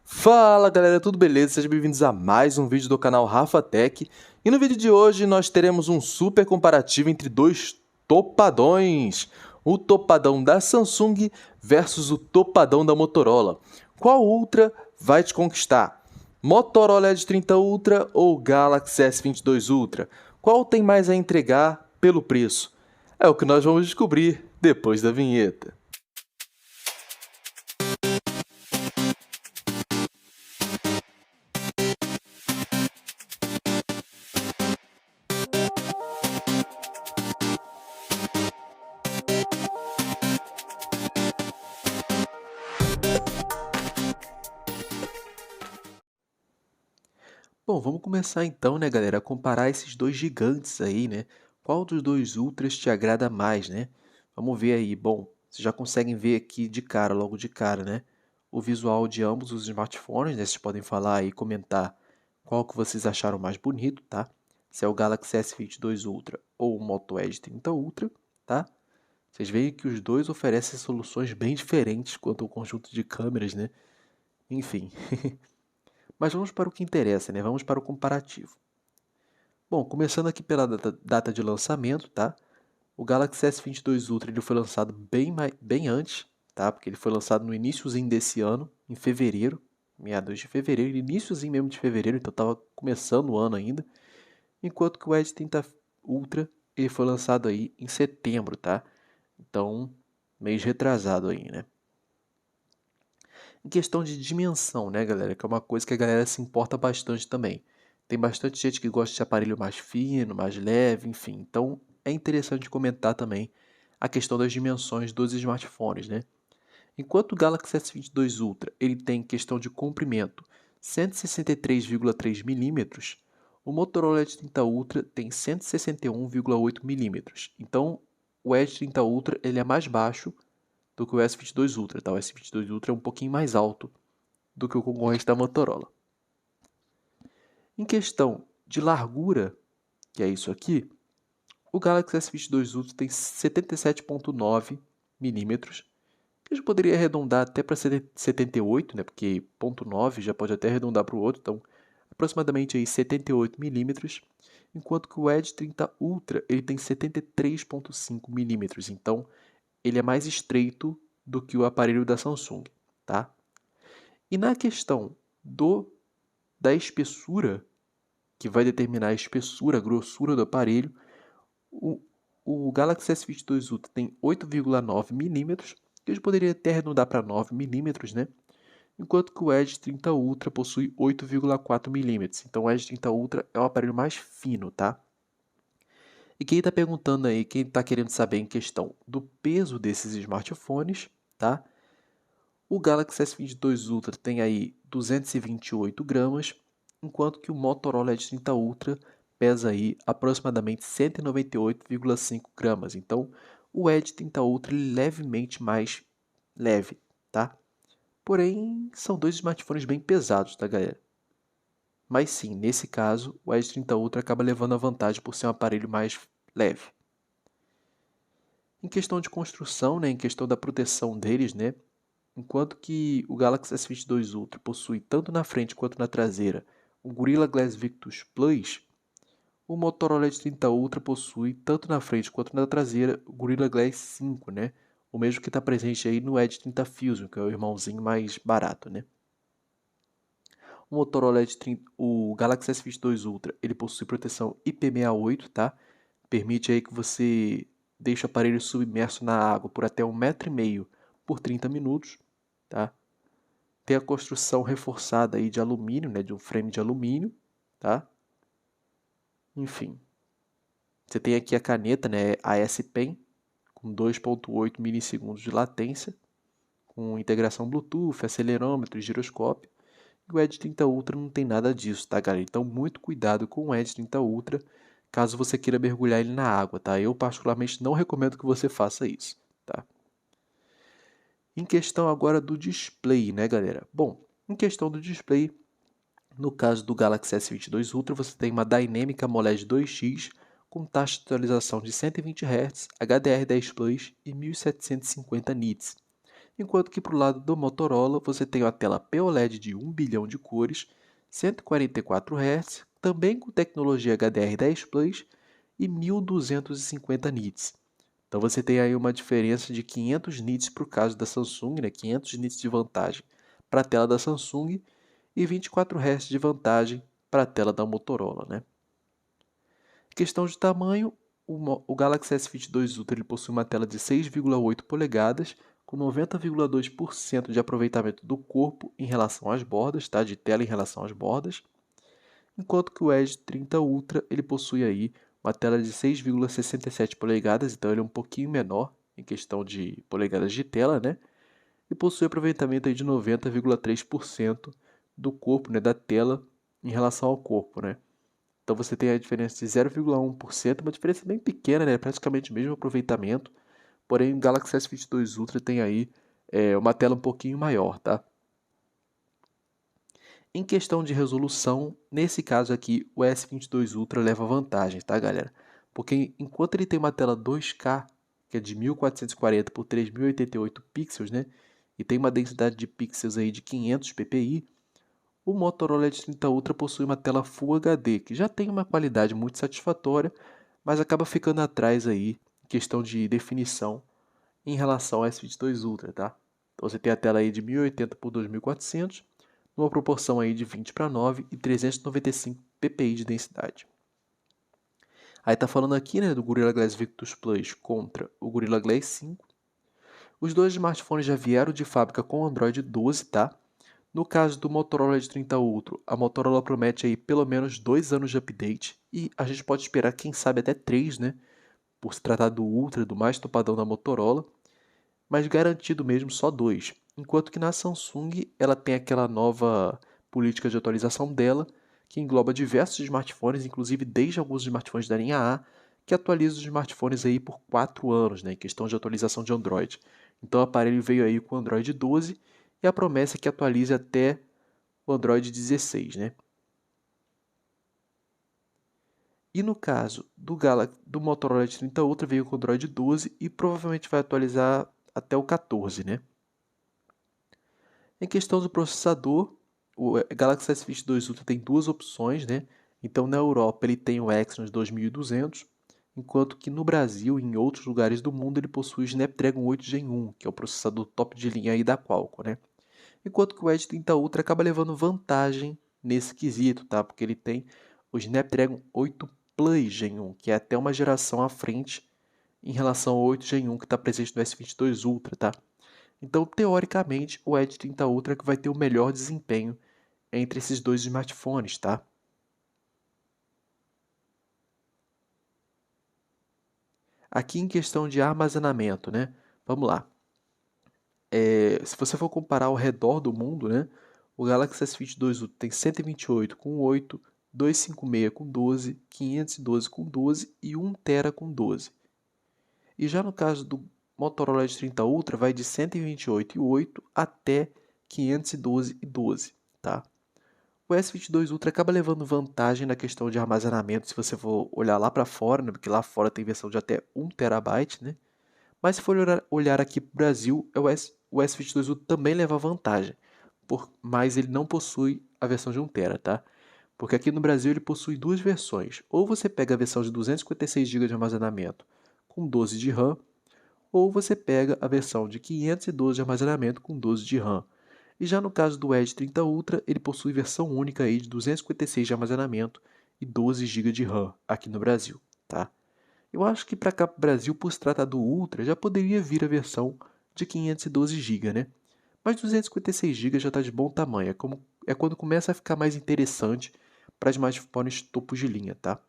Fala galera, tudo beleza? Sejam bem-vindos a mais um vídeo do canal Rafa Tech. E no vídeo de hoje nós teremos um super comparativo entre dois topadões. O topadão da Samsung versus o topadão da Motorola. Qual Ultra vai te conquistar? Motorola Edge 30 Ultra ou Galaxy S22 Ultra? Qual tem mais a entregar pelo preço? É o que nós vamos descobrir depois da vinheta. Bom, vamos começar então, né, galera, a comparar esses dois gigantes aí, né? Qual dos dois Ultras te agrada mais, né? Vamos ver aí. Bom, vocês já conseguem ver aqui de cara, logo de cara, né? O visual de ambos os smartphones, né? Vocês podem falar aí, comentar qual que vocês acharam mais bonito, tá? Se é o Galaxy S22 Ultra ou o Moto Edge 30 Ultra, tá? Vocês veem que os dois oferecem soluções bem diferentes quanto ao conjunto de câmeras, né? Enfim. Mas vamos para o que interessa, né? Vamos para o comparativo. Bom, começando aqui pela data de lançamento, tá? O Galaxy S22 Ultra ele foi lançado bem antes, tá? Porque ele foi lançado no iniciozinho desse ano, em fevereiro, meados de fevereiro, iniciozinho mesmo de fevereiro, então estava começando o ano ainda. Enquanto que o Edge 30 Ultra ele foi lançado aí em setembro, tá? Então, mês retrasado aí, né? Em questão de dimensão, né, galera? Que é uma coisa que a galera se importa bastante também. Tem bastante gente que gosta de aparelho mais fino, mais leve, enfim. Então, é interessante comentar também a questão das dimensões dos smartphones, né? Enquanto o Galaxy S22 Ultra ele tem questão de comprimento 163,3 milímetros, o Motorola Edge 30 Ultra tem 161,8 milímetros. Então, o Edge 30 Ultra ele é mais baixo do que o S22 Ultra, tá? O S22 Ultra é um pouquinho mais alto do que o concorrente da Motorola. Em questão de largura, que é isso aqui, o Galaxy S22 Ultra tem 77,9 milímetros, que a gente poderia arredondar até para 78, né? Porque 0,9 já pode até arredondar para o outro, então aproximadamente aí 78 milímetros, enquanto que o Edge 30 Ultra ele tem 73,5 milímetros, então ele é mais estreito do que o aparelho da Samsung, tá? E na questão da espessura, que vai determinar a espessura, a grossura do aparelho, o, o Galaxy S22 Ultra tem 8,9 milímetros, que a gente poderia até arredondar para 9 milímetros, né? Enquanto que o Edge 30 Ultra possui 8,4 milímetros. Então o Edge 30 Ultra é um aparelho mais fino, tá? E quem está perguntando aí, quem está querendo saber em questão do peso desses smartphones, tá? O Galaxy S22 Ultra tem aí 228 gramas, enquanto que o Motorola Edge 30 Ultra pesa aí aproximadamente 198,5 gramas. Então, o Edge 30 Ultra é levemente mais leve, tá? Porém, são dois smartphones bem pesados, tá, galera? Mas sim, nesse caso, o Edge 30 Ultra acaba levando a vantagem por ser um aparelho mais leve. Em questão de construção, né, em questão da proteção deles, né, enquanto que o Galaxy S22 Ultra possui tanto na frente quanto na traseira o Gorilla Glass Victus Plus, o Motorola Edge 30 Ultra possui tanto na frente quanto na traseira o Gorilla Glass 5, né? O mesmo que está presente aí no Edge 30 Fusion, que é o irmãozinho mais barato, né? O Motorola Edge 30, o Galaxy S22 Ultra, ele possui proteção IP68, tá? Permite aí que você deixe o aparelho submerso na água por até 1,5 m por 30 minutos, tá? Tem a construção reforçada aí de alumínio, né, de um frame de alumínio, tá? Enfim, você tem aqui a caneta, né, a S Pen, com 2,8 milissegundos de latência, com integração Bluetooth, acelerômetro e giroscópio. E o Edge 30 Ultra não tem nada disso, tá, galera? Então, muito cuidado com o Edge 30 Ultra, caso você queira mergulhar ele na água, tá? Eu, particularmente, não recomendo que você faça isso, tá? Em questão agora do display, né, galera? Bom, em questão do display, no caso do Galaxy S22 Ultra, você tem uma Dynamic AMOLED 2X com taxa de atualização de 120 Hz, HDR10 Plus e 1750 nits. Enquanto que para o lado do Motorola você tem uma tela POLED de 1 bilhão de cores, 144 Hz, também com tecnologia HDR10 Plus e 1250 nits. Então você tem aí uma diferença de 500 nits para o caso da Samsung, né? 500 nits de vantagem para a tela da Samsung e 24 Hz de vantagem para a tela da Motorola, né? Questão de tamanho, o Galaxy S22 Ultra ele possui uma tela de 6,8 polegadas, com 90,2% de aproveitamento do corpo em relação às bordas, tá? De tela em relação às bordas, enquanto que o Edge 30 Ultra ele possui aí uma tela de 6,67 polegadas, então ele é um pouquinho menor em questão de polegadas de tela, né? E possui aproveitamento aí de 90,3% do corpo, né, da tela em relação ao corpo, né? Então você tem a diferença de 0,1%, uma diferença bem pequena, né? Praticamente o mesmo aproveitamento. Porém, o Galaxy S22 Ultra tem aí uma tela um pouquinho maior, tá? Em questão de resolução, nesse caso aqui, o S22 Ultra leva vantagem, tá, galera? Porque enquanto ele tem uma tela 2K, que é de 1440 por 3088 pixels, né? E tem uma densidade de pixels aí de 500 ppi, o Motorola Edge 30 Ultra possui uma tela Full HD, que já tem uma qualidade muito satisfatória, mas acaba ficando atrás aí em questão de definição em relação ao S22 Ultra, tá? Então você tem a tela aí de 1080 por 2400, numa proporção aí de 20:9 e 395 ppi de densidade. Aí tá falando aqui, né, do Gorilla Glass Victus Plus contra o Gorilla Glass 5. Os dois smartphones já vieram de fábrica com Android 12, tá? No caso do Motorola Edge 30 Ultra, a Motorola promete aí pelo menos 2 anos de update e a gente pode esperar, quem sabe, até 3, né? Por se tratar do Ultra, do mais topadão da Motorola, mas garantido mesmo só 2. Enquanto que na Samsung ela tem aquela nova política de atualização dela, que engloba diversos smartphones, inclusive desde alguns smartphones da linha A, que atualizam os smartphones aí por 4 anos, né, em questão de atualização de Android. Então o aparelho veio aí com o Android 12 e a promessa é que atualize até o Android 16, né? E no caso do Motorola Edge 30 Ultra veio com o Android 12 e provavelmente vai atualizar até o 14, né? Em questão do processador, o Galaxy S22 Ultra tem duas opções, né? Então na Europa ele tem o Exynos 2200, enquanto que no Brasil e em outros lugares do mundo ele possui o Snapdragon 8 Gen 1, que é o processador top de linha aí da Qualcomm, né? Enquanto que o Edge 30 Ultra acaba levando vantagem nesse quesito, tá? Porque ele tem o Snapdragon 8 Plus Gen 1, que é até uma geração à frente em relação ao 8 Gen 1 que está presente no S22 Ultra, tá? Então, teoricamente, o Edge 30 Ultra é que vai ter o melhor desempenho entre esses dois smartphones, tá? Aqui em questão de armazenamento, né? Vamos lá. Se você for comparar ao redor do mundo, né? O Galaxy S22 Ultra tem 128 com 8, 256 com 12, 512 com 12 e 1 TB com 12. E já no caso do Motorola Edge 30 Ultra, vai de 128 e 8 até 512 e 12, tá? O S22 Ultra acaba levando vantagem na questão de armazenamento, se você for olhar lá para fora, né? Porque lá fora tem versão de até 1 TB, né? Mas se for olhar aqui para o Brasil, o S22 Ultra também leva vantagem, mas ele não possui a versão de 1 TB, tá? Porque aqui no Brasil ele possui duas versões. Ou você pega a versão de 256 GB de armazenamento com 12 de RAM, ou você pega a versão de 512 de armazenamento com 12 de RAM. E já no caso do Edge 30 Ultra, ele possui versão única aí de 256 de armazenamento e 12 GB de RAM aqui no Brasil, tá? Eu acho que para cá para o Brasil, por se tratar do Ultra, já poderia vir a versão de 512 GB, né? Mas 256 GB já está de bom tamanho, é quando começa a ficar mais interessante para smartphones topos de linha, tá?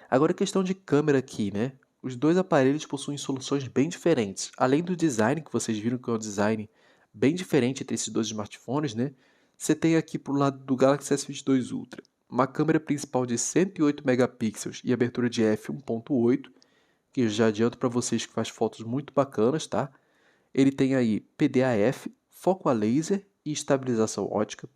Agora, questão de câmera aqui, né? Os dois aparelhos possuem soluções bem diferentes. Além do design, que vocês viram que é um design bem diferente entre esses dois smartphones, né? Você tem aqui pro lado do Galaxy S22 Ultra uma câmera principal de 108 megapixels e abertura de f1.8, que eu já adianto para vocês que faz fotos muito bacanas, tá? Ele tem aí PDAF, foco a laser e estabilização ótica.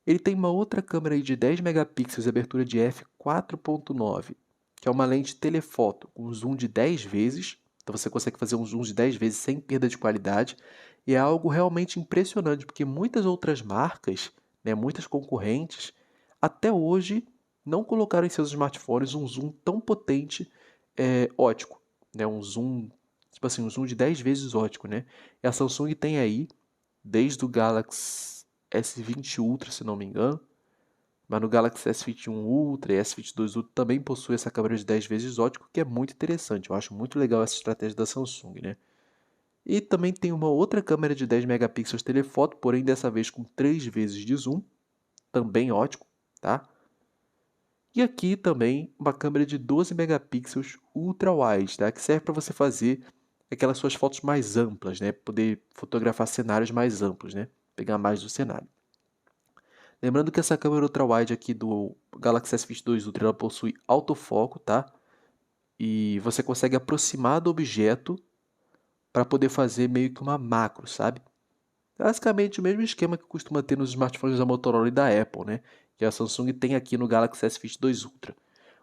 Ele tem uma outra câmera aí de 10 megapixels e abertura de f4.9, que é uma lente telefoto com zoom de 10 vezes, Então você consegue fazer um zoom de 10 vezes sem perda de qualidade. E é algo realmente impressionante, porque muitas outras marcas, né, muitas concorrentes, até hoje não colocaram em seus smartphones um zoom tão potente ótico, né? Um zoom, tipo assim, um zoom de 10 vezes ótico, né? E a Samsung tem aí, desde o Galaxy S20 Ultra, se não me engano, mas no Galaxy S21 Ultra e S22 Ultra também possui essa câmera de 10 vezes ótico, que é muito interessante. Eu acho muito legal essa estratégia da Samsung, né? E também tem uma outra câmera de 10 megapixels telefoto, porém dessa vez com 3 vezes de zoom, também ótimo, tá? E aqui também uma câmera de 12 megapixels ultra wide, tá? Que serve para você fazer aquelas suas fotos mais amplas, né? Poder fotografar cenários mais amplos, né? Pegar mais do cenário. Lembrando que essa câmera ultra wide aqui do Galaxy S22 Ultra ela possui autofoco, tá? E você consegue aproximar do objeto para poder fazer meio que uma macro, sabe? Basicamente o mesmo esquema que costuma ter nos smartphones da Motorola e da Apple, né? Que a Samsung tem aqui no Galaxy S22 Ultra.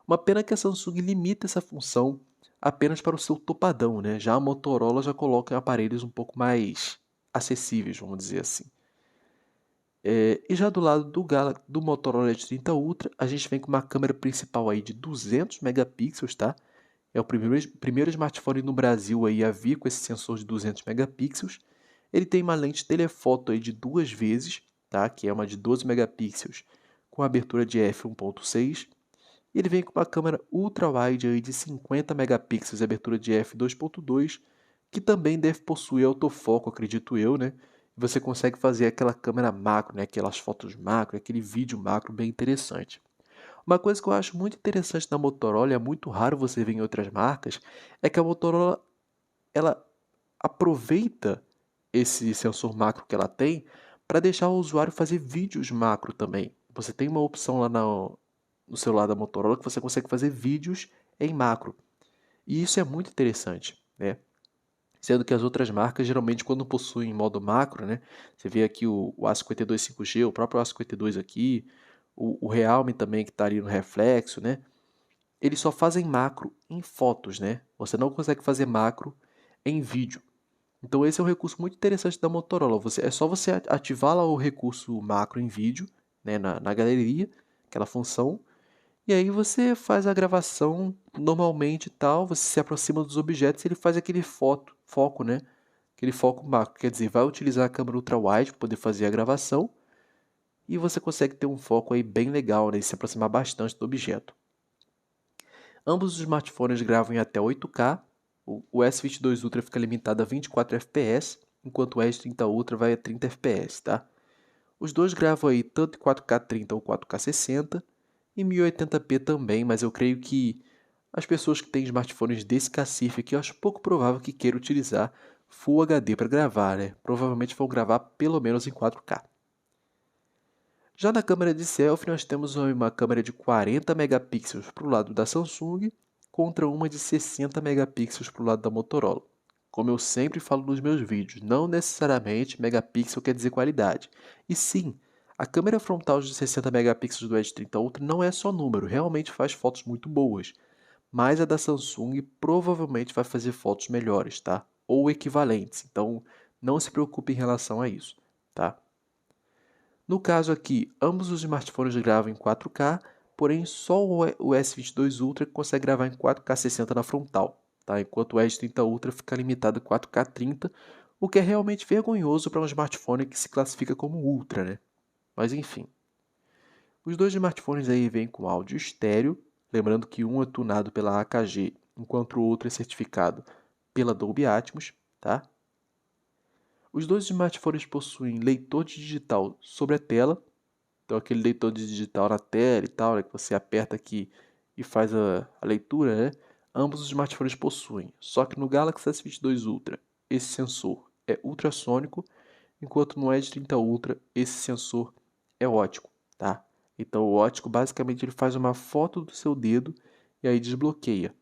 Uma pena que a Samsung limita essa função apenas para o seu topadão, né? Já a Motorola já coloca em aparelhos um pouco mais acessíveis, vamos dizer assim. E já do lado do Motorola Edge 30 Ultra, a gente vem com uma câmera principal aí de 200 megapixels, tá? É o primeiro smartphone no Brasil aí a vir com esse sensor de 200 megapixels. Ele tem uma lente telefoto aí de 2 vezes, tá? Que é uma de 12 megapixels com abertura de f1.6. E ele vem com uma câmera ultra-wide aí de 50 megapixels e abertura de f2.2, que também deve possuir autofoco, acredito eu, né? E você consegue fazer aquela câmera macro, né? Aquelas fotos macro, aquele vídeo macro bem interessante. Uma coisa que eu acho muito interessante na Motorola, e é muito raro você ver em outras marcas, é que a Motorola ela aproveita esse sensor macro que ela tem para deixar o usuário fazer vídeos macro também. Você tem uma opção lá no celular da Motorola que você consegue fazer vídeos em macro. E isso é muito interessante, né? Sendo que as outras marcas, geralmente, quando possuem modo macro, né? Você vê aqui o A52 5G, o próprio A52 aqui, o Realme também, que está ali no reflexo, né? Eles só fazem macro em fotos, né? Você não consegue fazer macro em vídeo. Então esse é um recurso muito interessante da Motorola. É só você ativar lá o recurso macro em vídeo, né, na galeria, aquela função, e aí você faz a gravação normalmente e tal, você se aproxima dos objetos e ele faz aquele foco, né? Aquele foco macro, quer dizer, vai utilizar a câmera ultra-wide para poder fazer a gravação e você consegue ter um foco aí bem legal, né, e se aproximar bastante do objeto. Ambos os smartphones gravam em até 8K, o S22 Ultra fica limitado a 24 fps, enquanto o S30 Ultra vai a 30 fps, tá? Os dois gravam aí tanto em 4K 30 ou 4K 60 e 1080p também, mas eu creio que as pessoas que têm smartphones desse cacife aqui, eu acho pouco provável que queiram utilizar Full HD para gravar, né? Provavelmente vão gravar pelo menos em 4K. Já na câmera de selfie, nós temos uma câmera de 40 megapixels para o lado da Samsung contra uma de 60 megapixels para o lado da Motorola. Como eu sempre falo nos meus vídeos, não necessariamente megapixel quer dizer qualidade. E sim, a câmera frontal de 60 megapixels do Edge 30 Ultra não é só número, realmente faz fotos muito boas. Mas a da Samsung provavelmente vai fazer fotos melhores, tá? Ou equivalentes. Então, não se preocupe em relação a isso, tá? No caso aqui, ambos os smartphones gravam em 4K, porém só o S22 Ultra consegue gravar em 4K 60 na frontal, tá? Enquanto o S30 Ultra fica limitado a 4K 30, o que é realmente vergonhoso para um smartphone que se classifica como Ultra, né? Mas enfim. Os dois smartphones aí vêm com áudio estéreo, lembrando que um é tunado pela AKG, enquanto o outro é certificado pela Dolby Atmos, tá? Os dois smartphones possuem leitor digital sobre a tela. Então, aquele leitor digital na tela e tal, né, que você aperta aqui e faz a leitura, né? Ambos os smartphones possuem. Só que no Galaxy S22 Ultra, esse sensor é ultrassônico, enquanto no Edge 30 Ultra, esse sensor é óptico, tá? Então, o óptico, basicamente, ele faz uma foto do seu dedo e aí desbloqueia.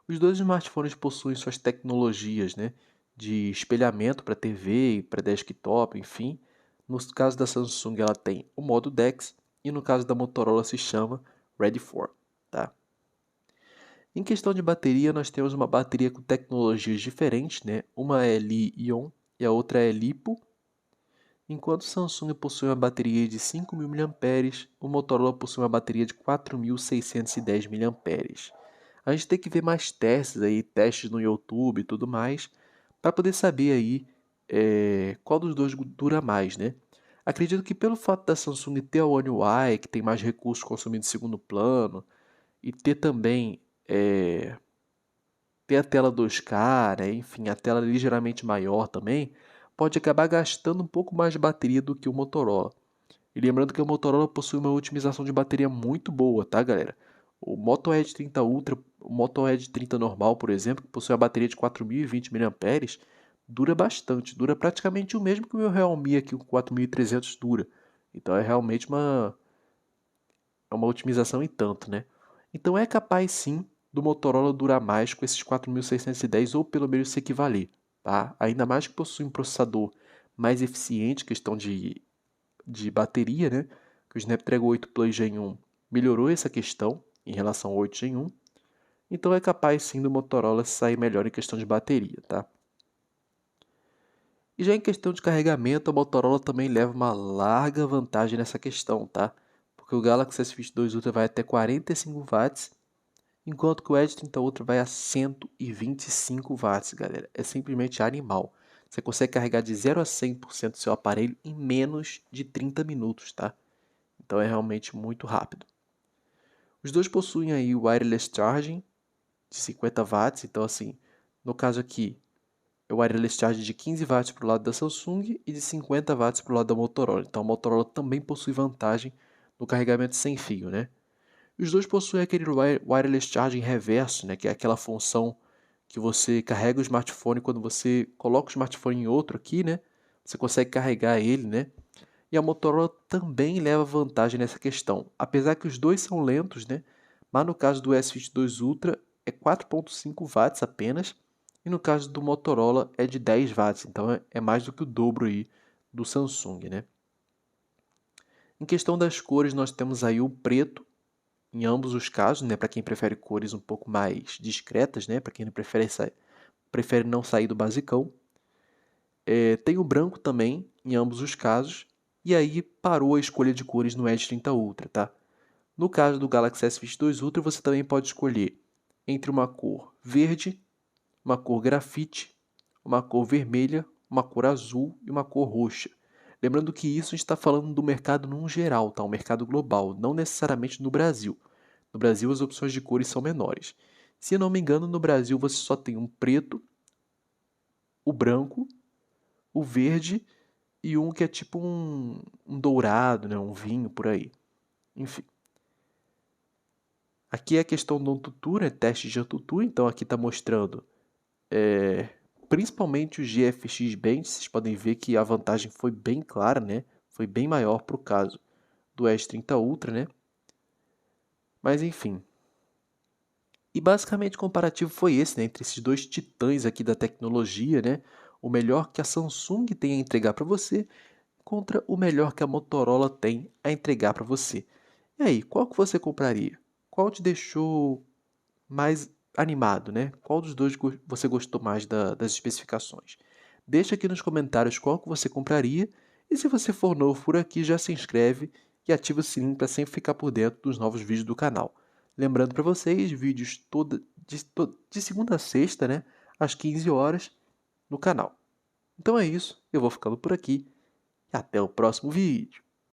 Os dois smartphones possuem suas tecnologias, né, de espelhamento para TV e para desktop, enfim. No caso da Samsung, ela tem o modo DeX e no caso da Motorola se chama Ready For, tá? Em questão de bateria, nós temos uma bateria com tecnologias diferentes, né? Uma é Li-ion e a outra é LiPo. Enquanto o Samsung possui uma bateria de 5.000 mAh, o Motorola possui uma bateria de 4.610 mAh. A gente tem que ver mais testes aí, testes no YouTube e tudo mais, para poder saber aí qual dos dois dura mais, né? Acredito que pelo fato da Samsung ter a One UI, que tem mais recursos consumidos em segundo plano, e ter também ter a tela 2K, né? Enfim, a tela ligeiramente maior também, pode acabar gastando um pouco mais de bateria do que o Motorola. E lembrando que o Motorola possui uma otimização de bateria muito boa, tá, galera? O Moto Edge 30 Ultra, o Moto Edge 30 normal, por exemplo, que possui a bateria de 4.020 mAh, dura bastante, dura praticamente o mesmo que o meu Realme aqui, o 4.300 dura. Então é realmente uma otimização e tanto, né? Então é capaz sim do Motorola durar mais com esses 4.610 ou pelo menos se equivaler, tá? Ainda mais que possui um processador mais eficiente, questão de bateria, né? Que o Snapdragon 8 Plus Gen 1 melhorou essa questão em relação ao 8 Gen 1. Então é capaz sim do Motorola sair melhor em questão de bateria, tá? E já em questão de carregamento, a Motorola também leva uma larga vantagem nessa questão, tá? Porque o Galaxy S22 Ultra vai até 45 watts, enquanto que o Edge 30 Ultra vai a 125 watts, galera. É simplesmente animal. Você consegue carregar de 0 a 100% do seu aparelho em menos de 30 minutos, tá? Então é realmente muito rápido. Os dois possuem aí o wireless charging de 50 watts, então assim, no caso aqui, é o wireless charging de 15 watts para o lado da Samsung e de 50 watts para o lado da Motorola. Então a Motorola também possui vantagem no carregamento sem fio, né? Os dois possuem aquele wireless charging reverso, né, que é aquela função que você carrega o smartphone quando você coloca o smartphone em outro aqui, né? Você consegue carregar ele, né? E a Motorola também leva vantagem nessa questão, apesar que os dois são lentos, né? Mas no caso do S22 Ultra é 4.5 watts apenas, e no caso do Motorola é de 10 watts, então é mais do que o dobro aí do Samsung, né? Em questão das cores, nós temos aí o preto em ambos os casos, né? Para quem prefere cores um pouco mais discretas, né? Para quem não prefere não sair do basicão. Tem o branco também, em ambos os casos, e aí parou a escolha de cores no Edge 30 Ultra, tá? No caso do Galaxy S22 Ultra, você também pode escolher entre uma cor verde, uma cor grafite, uma cor vermelha, uma cor azul e uma cor roxa. Lembrando que isso a gente está falando do mercado num geral, tá? Um mercado global, não necessariamente no Brasil. No Brasil as opções de cores são menores. Se eu não me engano, no Brasil você só tem um preto, o branco, o verde e um que é tipo um dourado, né? Um vinho por aí. Enfim. Aqui é a questão do Antutu, né? Teste de Antutu. Então aqui está mostrando principalmente o GFX Bench. Vocês podem ver que a vantagem foi bem clara, né? Foi bem maior para o caso do S30 Ultra, né? Mas enfim. E basicamente o comparativo foi esse, né? Entre esses dois titãs aqui da tecnologia, né? O melhor que a Samsung tem a entregar para você contra o melhor que a Motorola tem a entregar para você. E aí, qual que você compraria? Qual te deixou mais animado, né? Qual dos dois você gostou mais das especificações? Deixa aqui nos comentários qual que você compraria e se você for novo por aqui, já se inscreve e ativa o sininho para sempre ficar por dentro dos novos vídeos do canal. Lembrando para vocês, vídeos de segunda a sexta, né? Às 15 horas no canal. Então é isso, eu vou ficando por aqui e até o próximo vídeo.